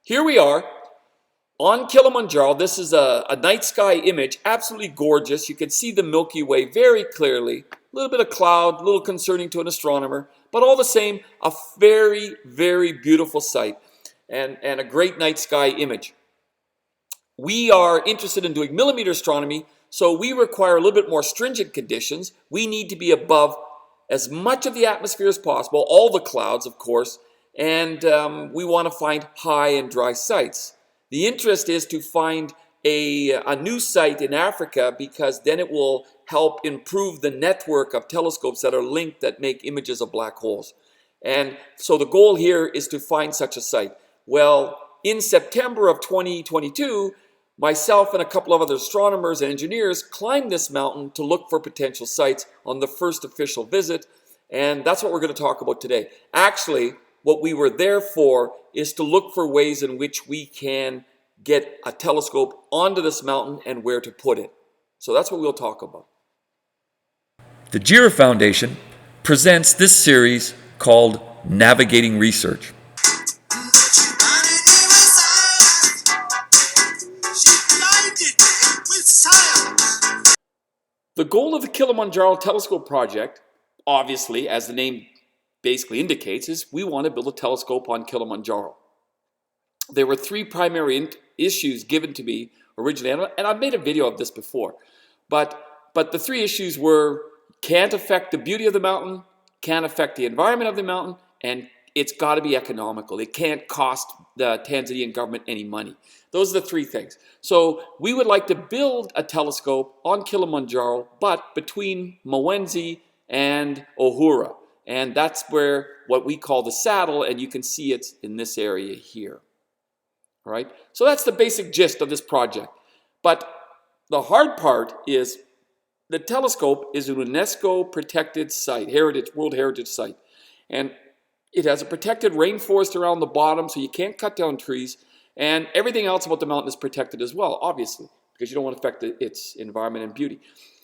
Here we are on Kilimanjaro. This is a night sky image, absolutely gorgeous. You can see the Milky Way very clearly. A little bit of cloud, a little concerning to an astronomer, but all the same, a very, very beautiful sight and a great night sky image. We are interested in doing millimeter astronomy, so we require a little bit more stringent conditions. We need to be above as much of the atmosphere as possible, all the clouds, of course, and we want to find high and dry sites. The interest is to find a new site in Africa, because then it will help improve the network of telescopes that are linked that make images of black holes. And so the goal here is to find such a site. Well, in September of 2022, myself and a couple of other astronomers and engineers climbed this mountain to look for potential sites on the first official visit, and that's what we're going to talk about today. Actually, what we were there for is to look for ways in which we can get a telescope onto this mountain and where to put it. So that's what we'll talk about. The GERA Foundation presents this series called Navigating Research. The goal of the Kilimanjaro Telescope Project, obviously, as the name basically indicates, is we want to build a telescope on Kilimanjaro. There were three primary issues given to me originally, and I've made a video of this before, but the three issues were: can't affect the beauty of the mountain, can't affect the environment of the mountain, and it's got to be economical. It can't cost the Tanzanian government any money. Those are the three things. So we would like to build a telescope on Kilimanjaro, but between Mwenzi and Uhura. And that's where what we call the saddle, and you can see it's in this area here. All right? So that's the basic gist of this project. But the hard part is the telescope is a UNESCO protected site, World Heritage Site. And it has a protected rainforest around the bottom, so you can't cut down trees. And everything else about the mountain is protected as well, obviously, because you don't want to affect its environment and beauty.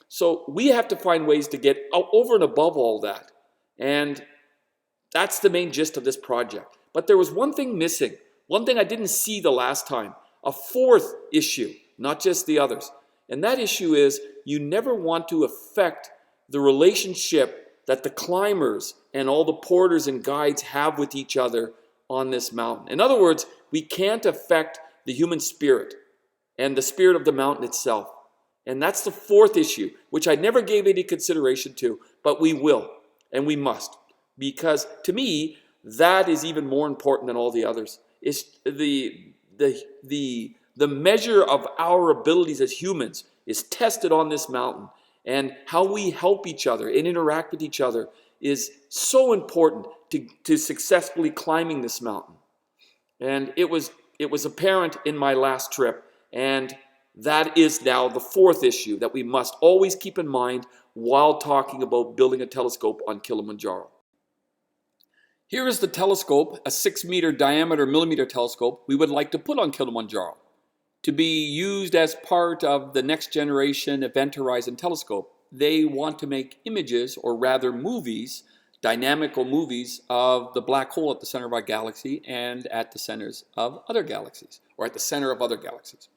So we have to find ways to get over and above all that. And that's the main gist of this project. But there was one thing missing, one thing I didn't see the last time, a fourth issue, not just the others. And that issue is you never want to affect the relationship that the climbers and all the porters and guides have with each other on this mountain. In other words, we can't affect the human spirit and the spirit of the mountain itself. And that's the fourth issue, which I never gave any consideration to, but we will. And we must, because to me, that is even more important than all the others. It's the measure of our abilities as humans is tested on this mountain, and how we help each other and interact with each other is so important to successfully climbing this mountain. And it was apparent in my last trip, and that is now the fourth issue that we must always keep in mind while talking about building a telescope on Kilimanjaro. Here is the telescope, a 6-meter diameter millimeter telescope we would like to put on Kilimanjaro to be used as part of the next generation Event Horizon telescope. They want to make images, or rather movies, dynamical movies of the black hole at the center of our galaxy and at the centers of other galaxies, or at the center of other galaxies.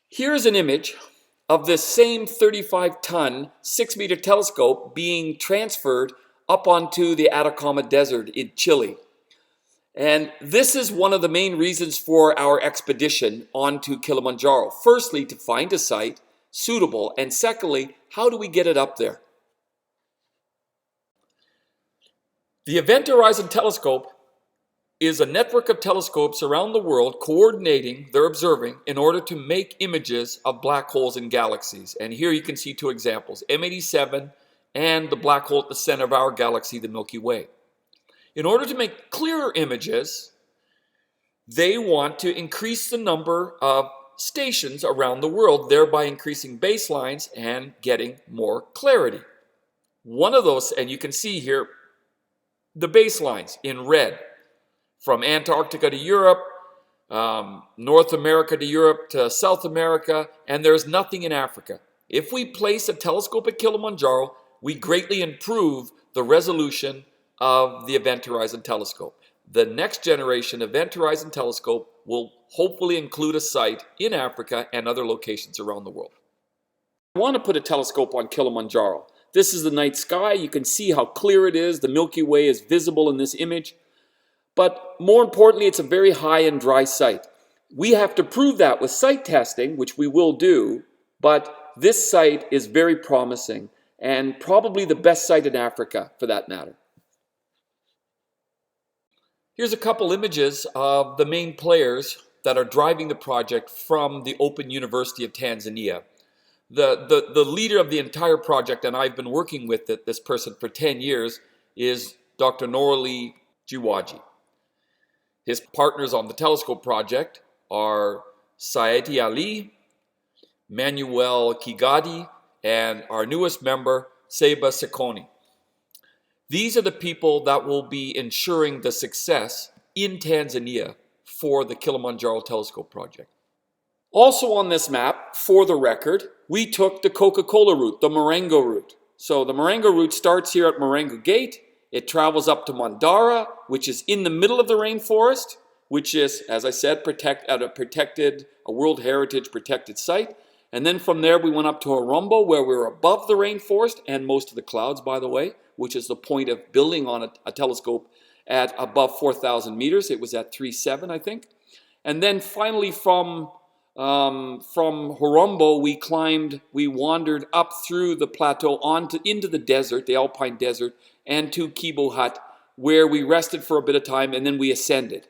Here's an image of this same 35-ton, 6-meter telescope being transferred up onto the Atacama Desert in Chile. And this is one of the main reasons for our expedition onto Kilimanjaro. Firstly, to find a site suitable, and secondly, how do we get it up there? The Event Horizon Telescope is a network of telescopes around the world coordinating their observing in order to make images of black holes in galaxies. And here you can see two examples, M87 and the black hole at the center of our galaxy, the Milky Way. In order to make clearer images, they want to increase the number of stations around the world, thereby increasing baselines and getting more clarity. One of those, and you can see here, the baselines in red, from Antarctica to Europe, North America to Europe to South America, and there's nothing in Africa. If we place a telescope at Kilimanjaro, we greatly improve the resolution of the Event Horizon Telescope. The next generation Event Horizon Telescope will hopefully include a site in Africa and other locations around the world. I want to put a telescope on Kilimanjaro. This is the night sky. You can see how clear it is. The Milky Way is visible in this image. But more importantly, it's a very high and dry site. We have to prove that with site testing, which we will do, but this site is very promising and probably the best site in Africa for that matter. Here's a couple images of the main players that are driving the project from the Open University of Tanzania. The leader of the entire project, and I've been working with this person for 10 years, is Dr. Norali Jiwaji. His partners on the telescope project are Saidi Ali, Manuel Kigadi, and our newest member, Seba Sekoni. These are the people that will be ensuring the success in Tanzania for the Kilimanjaro Telescope project. Also on this map, for the record, we took the Coca-Cola route, the Marengo route. So the Marengo route starts here at Marengo Gate. It travels up to Mandara, which is in the middle of the rainforest, which is, as I said, a World Heritage protected site. And then from there, we went up to Horombo, where we were above the rainforest and most of the clouds, by the way, which is the point of building on a telescope at above 4,000 meters. It was at 3.7, I think. And then finally from Horombo, we wandered up through the plateau into the desert, the Alpine desert, and to Kibo Hut, where we rested for a bit of time, and then we ascended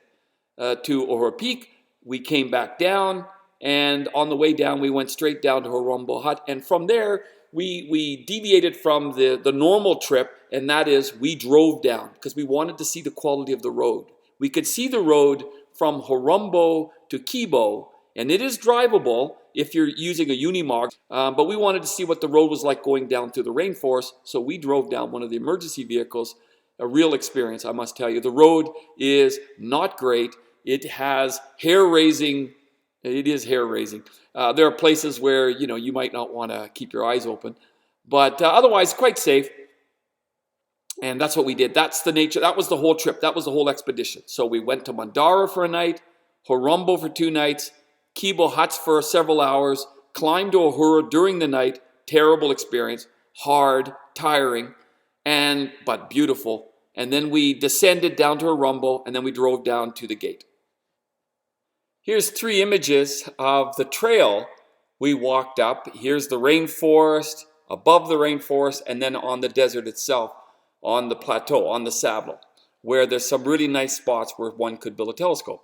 to Ohoro Peak. We came back down, and on the way down, we went straight down to Horombo Hut, and from there, we deviated from the normal trip, and that is we drove down because we wanted to see the quality of the road. We could see the road from Horombo to Kibo, and it is drivable if you're using a Unimog, but we wanted to see what the road was like going down through the rainforest, so we drove down one of the emergency vehicles. A real experience, I must tell you. The road is not great. It has hair-raising. It is hair-raising. There are places where you might not want to keep your eyes open, but otherwise quite safe. And that's what we did. That's the nature. That was the whole trip. That was the whole expedition. So we went to Mandara for a night, Horombo for 2 nights, Kibo Huts for several hours, climbed to Uhuru during the night. Terrible experience, hard, tiring, but beautiful. And then we descended down to Horombo, and then we drove down to the gate. Here's 3 images of the trail we walked up. Here's the rainforest, above the rainforest, and then on the desert itself, on the plateau, on the saddle, where there's some really nice spots where one could build a telescope.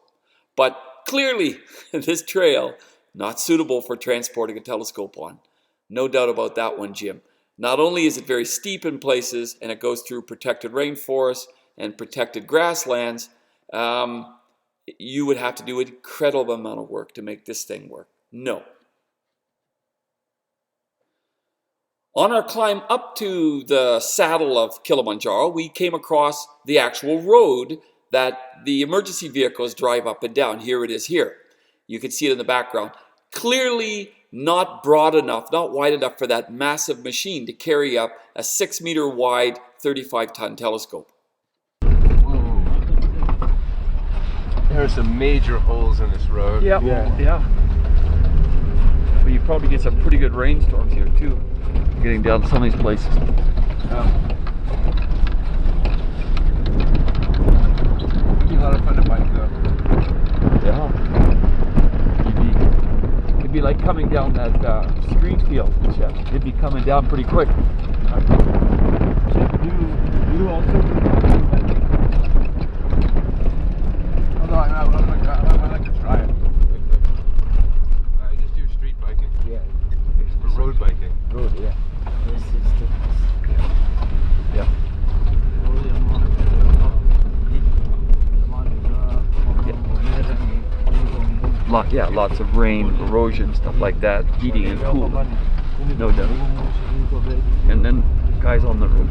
But clearly, this trail, not suitable for transporting a telescope on. No doubt about that one, Jim. Not only is it very steep in places, and it goes through protected rainforests and protected grasslands, you would have to do an incredible amount of work to make this thing work. No. On our climb up to the saddle of Kilimanjaro, we came across the actual road that the emergency vehicles drive up and down. Here it is here. You can see it in the background. Clearly not broad enough, not wide enough for that massive machine to carry up a 6-meter wide, 35-ton telescope. There are some major holes in this road. Yeah. But you probably get some pretty good rainstorms here too, getting down to some of these places. It'd be a lot of fun to bike though. Yeah. It'd be like coming down that screen field. It'd be coming down pretty quick. You also although I like to try it. I just do street biking. Yeah. Or road biking. Road, yeah. Yeah. Lots of rain, erosion, stuff like that, heating and cooling, no doubt. And then guys on the road.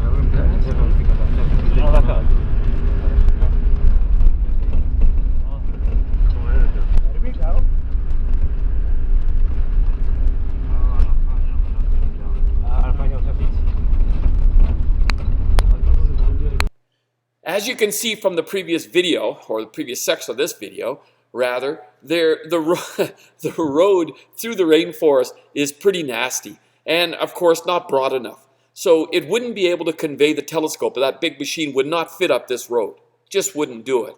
As you can see from the previous video, or the previous section of this video, rather, the road through the rainforest is pretty nasty and, of course, not broad enough. So it wouldn't be able to convey the telescope. That big machine would not fit up this road. Just wouldn't do it.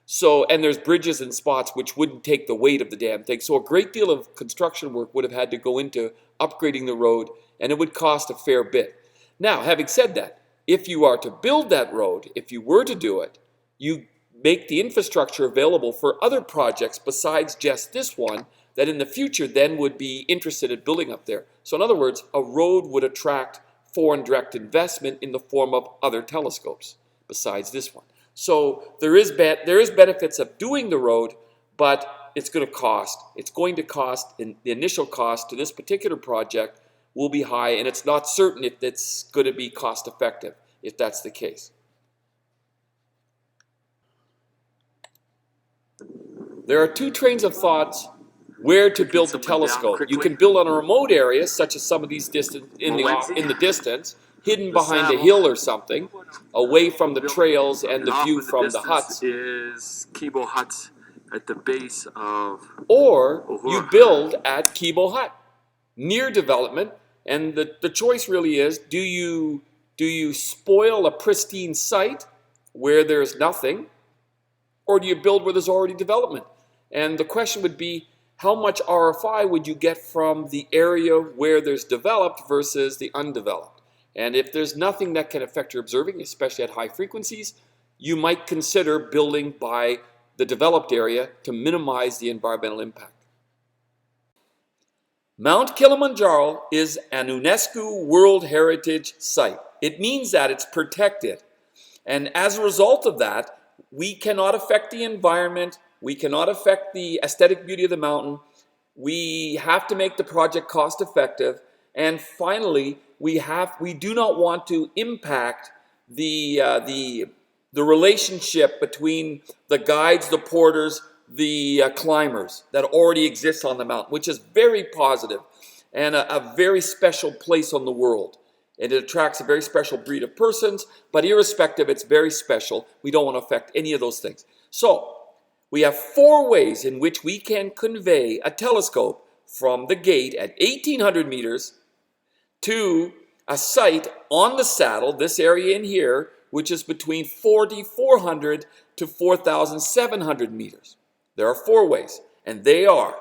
So, and there's bridges and spots which wouldn't take the weight of the damn thing. So a great deal of construction work would have had to go into upgrading the road, and it would cost a fair bit. Now, having said that, if you are to build that road, if you were to do it, you make the infrastructure available for other projects besides just this one that in the future then would be interested in building up there. So in other words, a road would attract foreign direct investment in the form of other telescopes besides this one. So there is benefits of doing the road, but it's going to cost. It's going to cost, the initial cost to this particular project will be high, and it's not certain if it's going to be cost effective, if that's the case. There are two trains of thoughts where to build the telescope. You can build on a remote area, such as some of these in the distance, hidden behind a hill or something, away from the trails and the view from the huts. Is Kibo Huts at the base of... Or you build at Kibo Hut, near development, and the choice really is, do you spoil a pristine site where there's nothing, or do you build where there's already development? And the question would be, how much RFI would you get from the area where there's developed versus the undeveloped? And if there's nothing that can affect your observing, especially at high frequencies, you might consider building by the developed area to minimize the environmental impact. Mount Kilimanjaro is an UNESCO World Heritage Site. It means that it's protected. And as a result of that, we cannot affect the environment. We cannot affect the aesthetic beauty of the mountain. We have to make the project cost effective. And finally, we do not want to impact the relationship between the guides, the porters, the climbers that already exists on the mountain, which is very positive and a very special place on the world. And it attracts a very special breed of persons, but irrespective, it's very special. We don't want to affect any of those things. So we have 4 ways in which we can convey a telescope from the gate at 1,800 meters to a site on the saddle, this area in here, which is between 4,400 to 4,700 meters. There are 4 ways, and they are: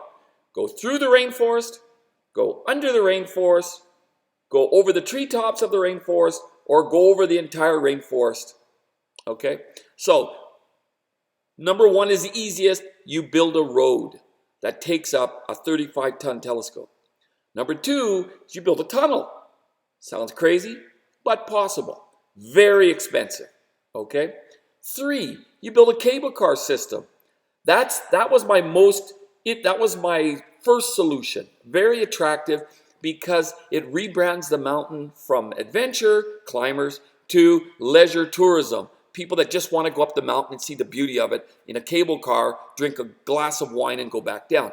go through the rainforest, go under the rainforest, go over the treetops of the rainforest, or go over the entire rainforest. Okay? So, number 1 is the easiest. You build a road that takes up a 35-ton telescope. Number 2 is you build a tunnel. Sounds crazy, but possible. Very expensive. Okay? 3, you build a cable car system. That was my first solution. Very attractive because it rebrands the mountain from adventure climbers to leisure tourism. People that just want to go up the mountain and see the beauty of it in a cable car, drink a glass of wine and go back down.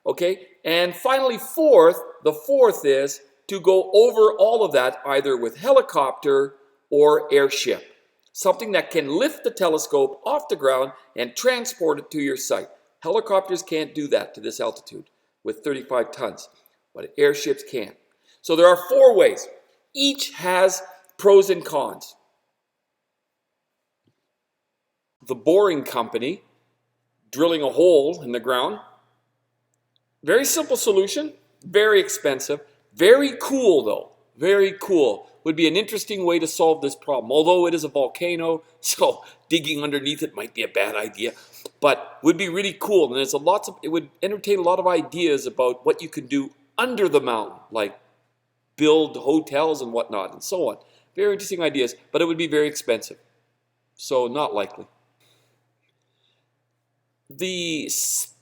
Okay? And finally, the fourth is to go over all of that either with helicopter or airship. Something that can lift the telescope off the ground and transport it to your site. Helicopters can't do that to this altitude with 35 tons, but airships can. So there are 4 ways. Each has pros and cons. The boring company, drilling a hole in the ground. Very simple solution, very expensive, very cool though, very cool. Would be an interesting way to solve this problem. Although it is a volcano, so digging underneath it might be a bad idea, but would be really cool. And it would entertain a lot of ideas about what you can do under the mountain, like build hotels and whatnot and so on. Very interesting ideas, but it would be very expensive. So not likely. The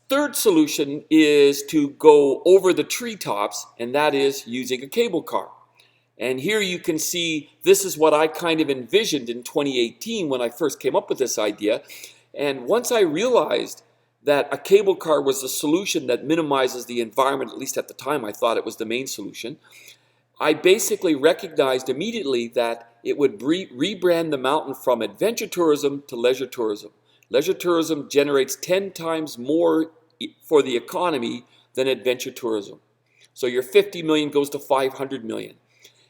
third solution is to go over the treetops, and that is using a cable car. And here you can see, this is what I kind of envisioned in 2018 when I first came up with this idea. And once I realized that a cable car was the solution that minimizes the environment, at least at the time I thought it was the main solution, I basically recognized immediately that it would rebrand the mountain from adventure tourism to leisure tourism. Leisure tourism generates 10 times more for the economy than adventure tourism. So your 50 million goes to 500 million.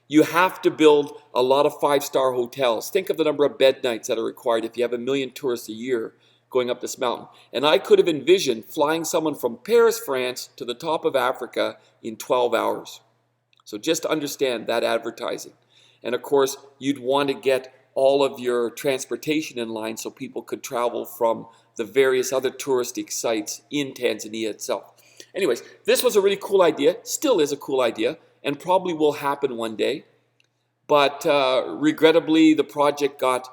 You have to build a lot of 5-star hotels. Think of the number of bed nights that are required if you have 1 million tourists a year going up this mountain. And I could have envisioned flying someone from Paris, France to the top of Africa in 12 hours. So just to understand that advertising. And of course, you'd want to get all of your transportation in line so people could travel from the various other touristic sites in Tanzania itself. Anyways, this was a really cool idea, still is a cool idea, and probably will happen one day. But regrettably, the project got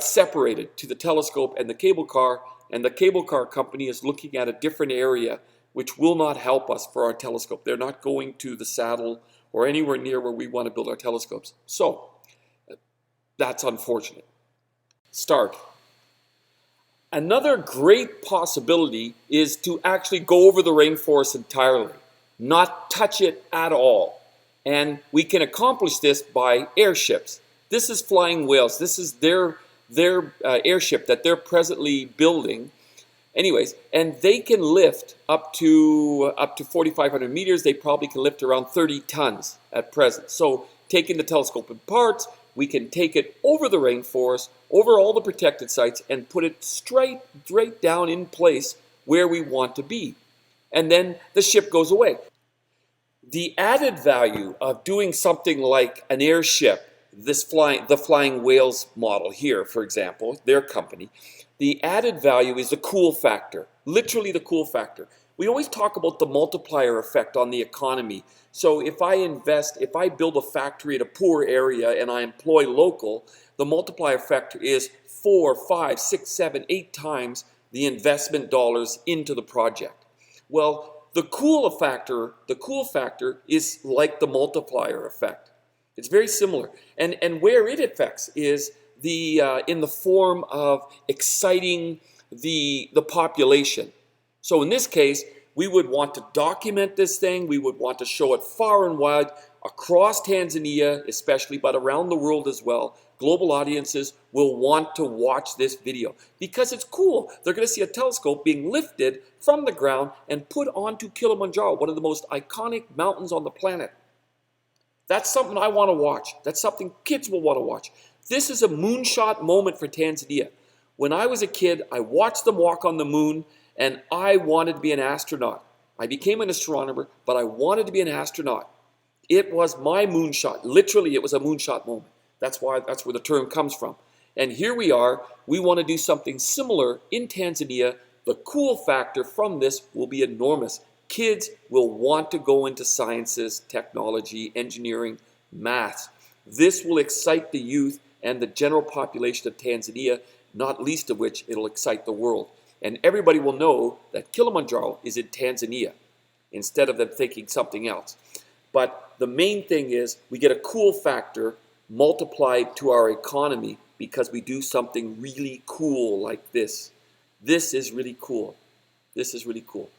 separated to the telescope and the cable car, and the cable car company is looking at a different area which will not help us for our telescope. They're not going to the saddle or anywhere near where we want to build our telescopes. So, that's unfortunate. Start. Another great possibility is to actually go over the rainforest entirely, not touch it at all. And we can accomplish this by airships. This is Flying Whales. This is their airship that they're presently building. Anyways, and they can lift up to 4,500 meters. They probably can lift around 30 tons at present. So taking the telescope in parts, we can take it over the rainforest, over all the protected sites, and put it straight down in place where we want to be. And then the ship goes away. The added value of doing something like an airship, the Flying Whales model here, for example, their company, the added value is the cool factor, literally the cool factor. We always talk about the multiplier effect on the economy. So if I build a factory in a poor area and I employ local, the multiplier effect is 4, 5, 6, 7, 8 times the investment dollars into the project. Well, the cool factor is like the multiplier effect. It's very similar. And where it affects is in the form of exciting the population. So in this case, we would want to document this thing. We would want to show it far and wide across Tanzania, especially, but around the world as well. Global audiences will want to watch this video because it's cool. They're going to see a telescope being lifted from the ground and put onto Kilimanjaro, one of the most iconic mountains on the planet. That's something I want to watch. That's something kids will want to watch. This is a moonshot moment for Tanzania. When I was a kid, I watched them walk on the moon, and I wanted to be an astronaut. I became an astronomer, but I wanted to be an astronaut. It was my moonshot. Literally, it was a moonshot moment. That's where the term comes from. And here we are. We want to do something similar in Tanzania. The cool factor from this will be enormous. Kids will want to go into sciences, technology, engineering, maths. This will excite the youth and the general population of Tanzania, not least of which it'll excite the world. And everybody will know that Kilimanjaro is in Tanzania instead of them thinking something else. But the main thing is we get a cool factor multiplied to our economy because we do something really cool like this. This is really cool. This is really cool.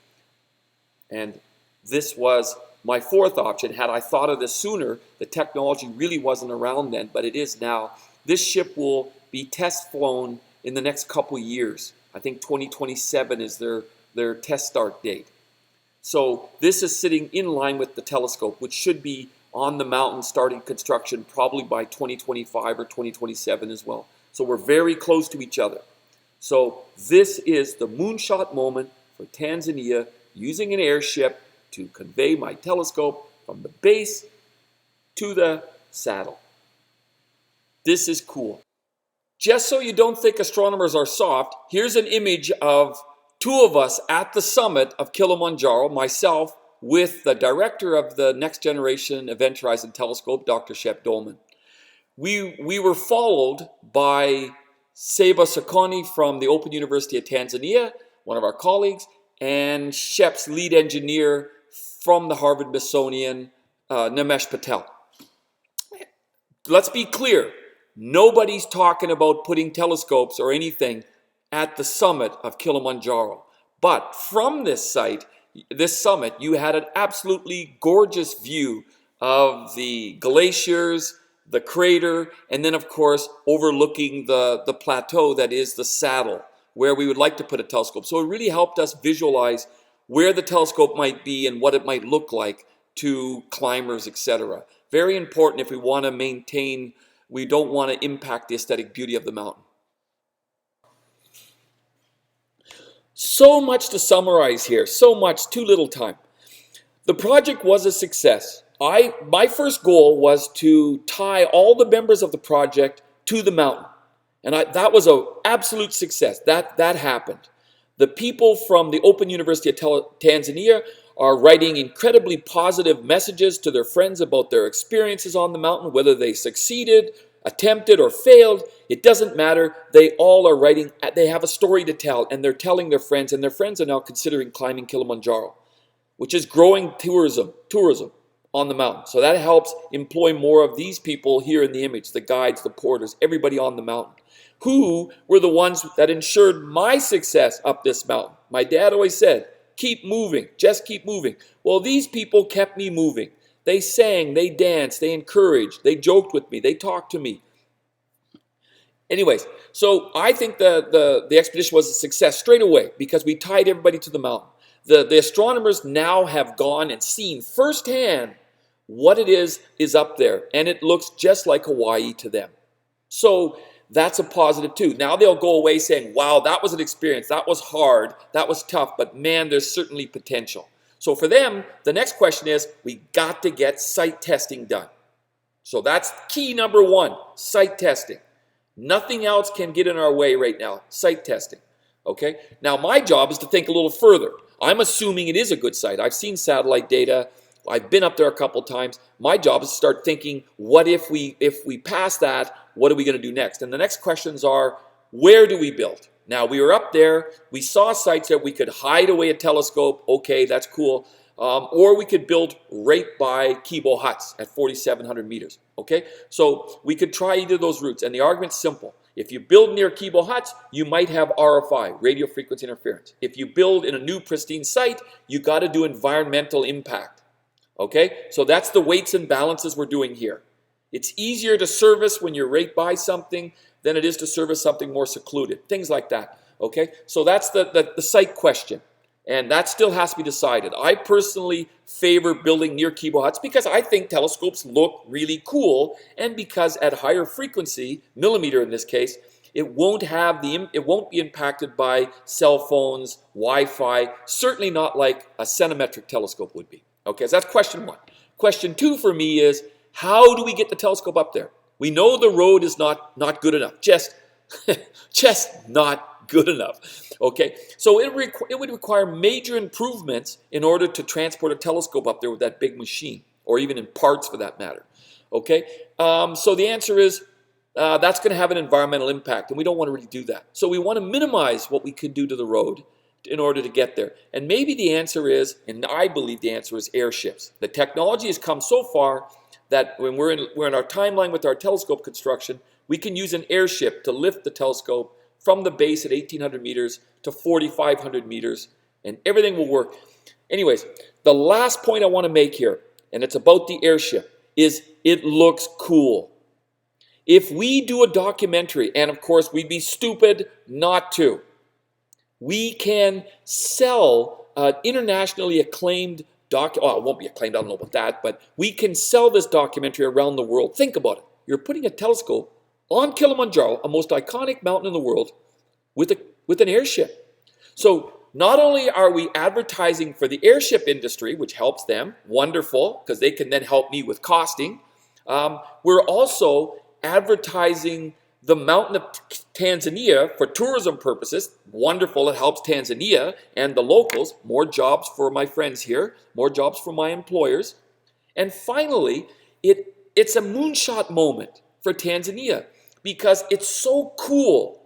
And this was my fourth option. Had I thought of this sooner, the technology really wasn't around then, but it is now. This ship will be test flown in the next couple years. I think 2027 is their test start date. So this is sitting in line with the telescope, which should be on the mountain starting construction probably by 2025 or 2027 as well. So we're very close to each other. So this is the moonshot moment for Tanzania, using an airship to convey my telescope from the base to the saddle. This is cool. Just so you don't think astronomers are soft, here's an image of two of us at the summit of Kilimanjaro, myself with the director of the Next Generation Event Horizon Telescope, Dr. Shep Dolman. We were followed by Seba Sokoni from the Open University of Tanzania, one of our colleagues, and Shep's lead engineer from the Harvard-Smithsonian, Nimesh Patel. Let's be clear. Nobody's talking about putting telescopes or anything at the summit of Kilimanjaro. But from this site, this summit, you had an absolutely gorgeous view of the glaciers, the crater, and then of course overlooking the plateau that is the saddle, where we would like to put a telescope. So it really helped us visualize where the telescope might be and what it might look like to climbers, etc. Very important if we want to maintain, we don't want to impact the aesthetic beauty of the mountain. So much to summarize here, so much, too little time. The project was a success. My first goal was to tie all the members of the project to the mountain. And that was an absolute success. That happened. The people from the Open University of Tanzania are writing incredibly positive messages to their friends about their experiences on the mountain, whether they succeeded, attempted, or failed. It doesn't matter. They all are writing, they have a story to tell, and they're telling their friends, and their friends are now considering climbing Kilimanjaro, which is growing tourism on the mountain. So that helps employ more of these people here in the image, the guides, the porters, everybody on the mountain, who were the ones that ensured my success up this mountain. My dad always said, keep moving, just keep moving. Well, these people kept me moving. They sang, they danced, they encouraged, they joked with me, they talked to me. Anyways, so I think the expedition was a success straight away because we tied everybody to the mountain. The astronomers now have gone and seen firsthand what it is up there, and it looks just like Hawaii to them. So that's a positive too. Now they'll go away saying, wow, that was an experience, that was hard, that was tough, but man, there's certainly potential. So for them, the next question is, we got to get site testing done. So that's key number one, site testing. Nothing else can get in our way right now, site testing. Okay? Now my job is to think a little further. I'm assuming it is a good site. I've seen satellite data. I've been up there a couple times. My job is to start thinking, what if we pass that, what are we going to do next? And the next questions are, where do we build? Now, we were up there. We saw sites that we could hide away a telescope. Okay, that's cool. Or we could build right by Kibo Huts at 4,700 meters. Okay, so we could try either of those routes. And the argument's simple. If you build near Kibo Huts, you might have RFI, radio frequency interference. If you build in a new pristine site, you got to do environmental impact. Okay, so that's the weights and balances we're doing here. It's easier to service when you're right by something than it is to service something more secluded. Things like that. Okay, so that's the site question. And that still has to be decided. I personally favor building near Kibo Huts because I think telescopes look really cool, and because at higher frequency, millimeter in this case, it won't be impacted by cell phones, Wi-Fi, certainly not like a centimetric telescope would be. Okay, so that's question one. Question two for me is, how do we get the telescope up there? We know the road is not good enough, just not good enough. Okay, so it would require major improvements in order to transport a telescope up there with that big machine, or even in parts for that matter. Okay, so the answer is that's going to have an environmental impact, and we don't want to really do that. So we want to minimize what we could do to the road in order to get there. And maybe the answer is, and I believe the answer is, airships. The technology has come so far that when we're in our timeline with our telescope construction, we can use an airship to lift the telescope from the base at 1,800 meters to 4,500 meters, and everything will work. Anyways, the last point I want to make here, and it's about the airship, is it looks cool. If we do a documentary, and of course we'd be stupid not to, we can sell an internationally acclaimed it won't be acclaimed, I don't know about that, but we can sell this documentary around the world. Think about it. You're putting a telescope on Kilimanjaro, a most iconic mountain in the world, with an airship. So not only are we advertising for the airship industry, which helps them, wonderful, because they can then help me with costing, we're also advertising the mountain of Tanzania for tourism purposes. Wonderful, it helps Tanzania and the locals. More jobs for my friends here, more jobs for my employers. And finally, it's a moonshot moment for Tanzania because it's so cool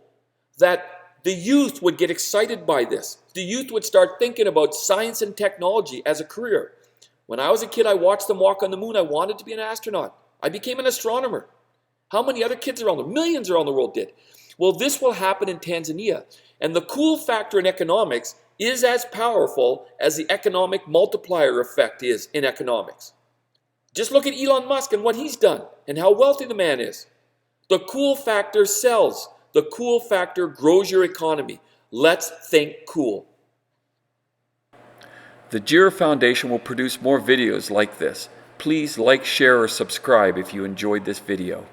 that the youth would get excited by this. The youth would start thinking about science and technology as a career. When I was a kid, I watched them walk on the moon. I wanted to be an astronaut. I became an astronomer. How many other kids around the world? Millions around the world did. Well, this will happen in Tanzania. And the cool factor in economics is as powerful as the economic multiplier effect is in economics. Just look at Elon Musk and what he's done and how wealthy the man is. The cool factor sells. The cool factor grows your economy. Let's think cool. The GERA Foundation will produce more videos like this. Please like, share, or subscribe if you enjoyed this video.